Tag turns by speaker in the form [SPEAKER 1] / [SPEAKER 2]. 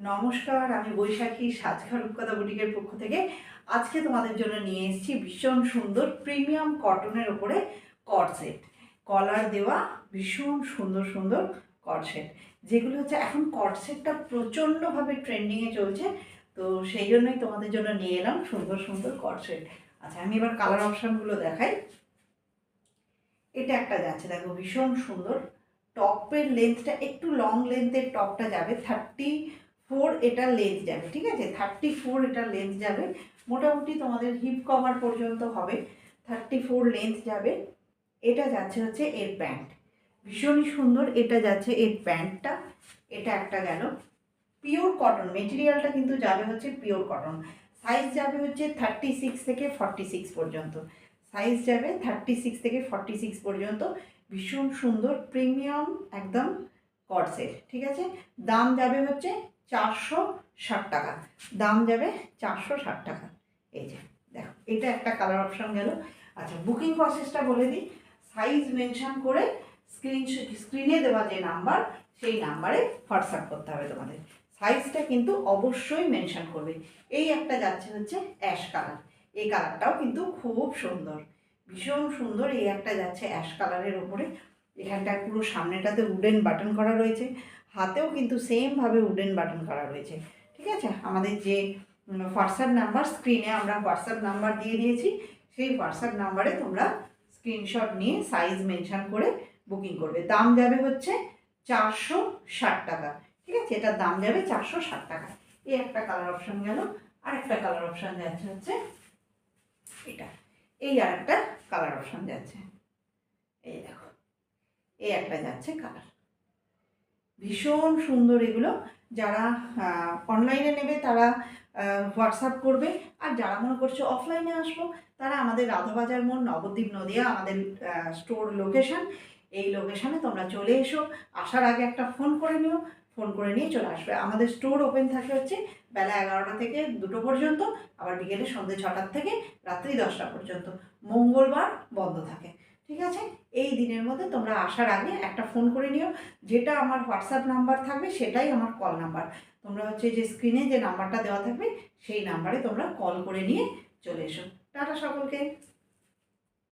[SPEAKER 1] নমস্কার, আমি বৈশাখী সাজঘর রূপকথা বুটিকের পক্ষ থেকে আজকে তোমাদের জন্য নিয়ে এসেছি ভীষণ সুন্দর প্রিমিয়াম কটনের ওপরে কর্ডসেট, কলার দেওয়া ভীষণ সুন্দর সুন্দর কর্ডসেট, যেগুলো হচ্ছে এখন কর্ডসেটটা প্রচণ্ডভাবে ট্রেন্ডিংয়ে চলছে। তো সেই জন্যই তোমাদের জন্য নিয়ে এলাম সুন্দর সুন্দর কর্ডসেট। আচ্ছা, আমি এবার কালার অপশানগুলো দেখাই। এটা একটা যাচ্ছে, দেখো ভীষণ সুন্দর। টপের লেন্থটা একটু লং লেন্থের টপটা যাবে, 34 এটার লেন্থ যাবে, ঠিক আছে, 34 এটার লেন্থ যাবে, মোটামুটি তোমাদের হিপ কভার পর্যন্ত হবে, 34 লেন্থ যাবে। এটা যাচ্ছে হচ্ছে এর প্যান্ট, ভীষণই সুন্দর। এটা যাচ্ছে এর প্যান্টটা, এটা একটা গেল। পিওর কটন মেটেরিয়ালটা কিন্তু যাবে হচ্ছে পিওর কটন। সাইজ যাবে হচ্ছে 36 থেকে 46 পর্যন্ত, সাইজ যাবে 36 থেকে 46 পর্যন্ত। ভীষণ সুন্দর প্রিমিয়াম একদম কর্ডসেট, ঠিক আছে। দাম যাবে হচ্ছে 460 টাকা, দাম যাবে 460 টাকা। এই যে দেখো, এটা একটা কালার অপশান গেল। আচ্ছা, বুকিং প্রসেসটা বলে দিই। সাইজ মেনশন করে স্ক্রিনে দেওয়া যে নাম্বার, সেই নাম্বারে হোয়াটসঅ্যাপ করতে হবে তোমাদের। সাইজটা কিন্তু অবশ্যই মেনশন করবে। এই একটা যাচ্ছে হচ্ছে অ্যাশ কালার, এই কালারটাও কিন্তু খুব সুন্দর, ভীষণ সুন্দর। এই একটা যাচ্ছে অ্যাশ কালারের ওপরে, এখানটায় পুরো সামনেটাতে উডেন বাটন করা রয়েছে, হাতেও কিন্তু সেমভাবে উডেন বাটন করা রয়েছে, ঠিক আছে। আমাদের যে হোয়াটসঅ্যাপ নাম্বার, স্ক্রিনে আমরা হোয়াটসঅ্যাপ নাম্বার দিয়ে দিয়েছি, সেই হোয়াটসঅ্যাপ নাম্বারে তোমরা স্ক্রিনশট নিয়ে সাইজ মেনশন করে বুকিং করবে। দাম যাবে হচ্ছে 460 টাকা, ঠিক আছে, এটার দাম যাবে 460 টাকা। এই একটা কালার অপশান গেল। আর একটা কালার অপশান যাচ্ছে হচ্ছে এটা, এই আর একটা কালার অপশান যাচ্ছে, এই দেখো, এই একটা যাচ্ছে কালার, ভীষণ সুন্দর। এগুলো যারা অনলাইনে নেবে তারা হোয়াটসঅ্যাপ করবে, আর যারা মনে করছে অফলাইনে আসবো তারা আমাদের রাধাবাজার মোড়, নবদ্বীপ, নদিয়া আমাদের স্টোর লোকেশান। এই লোকেশানে তোমরা চলে এসো, আসার আগে একটা ফোন করে নিও, ফোন করে নিয়ে চলে আসবে। আমাদের স্টোর ওপেন থাকে হচ্ছে বেলা 11টা থেকে 2টো পর্যন্ত, আবার বিকেলে সন্ধ্যে 6টার থেকে রাত্রি 10টা পর্যন্ত। মঙ্গলবার বন্ধ থাকে, ঠিক আছে। এই দিনের মধ্যে তোমরা আসার আগে একটা ফোন করে নিও, যেটা আমার হোয়াটসঅ্যাপ নাম্বার থাকবে সেটাই আমার কল নাম্বার। তোমরা হচ্ছে যে স্ক্রিনে যে নাম্বারটা দেওয়া থাকবে সেই নাম্বারে তোমরা কল করে নিয়ে চলে এসো। টাটা সকলকে।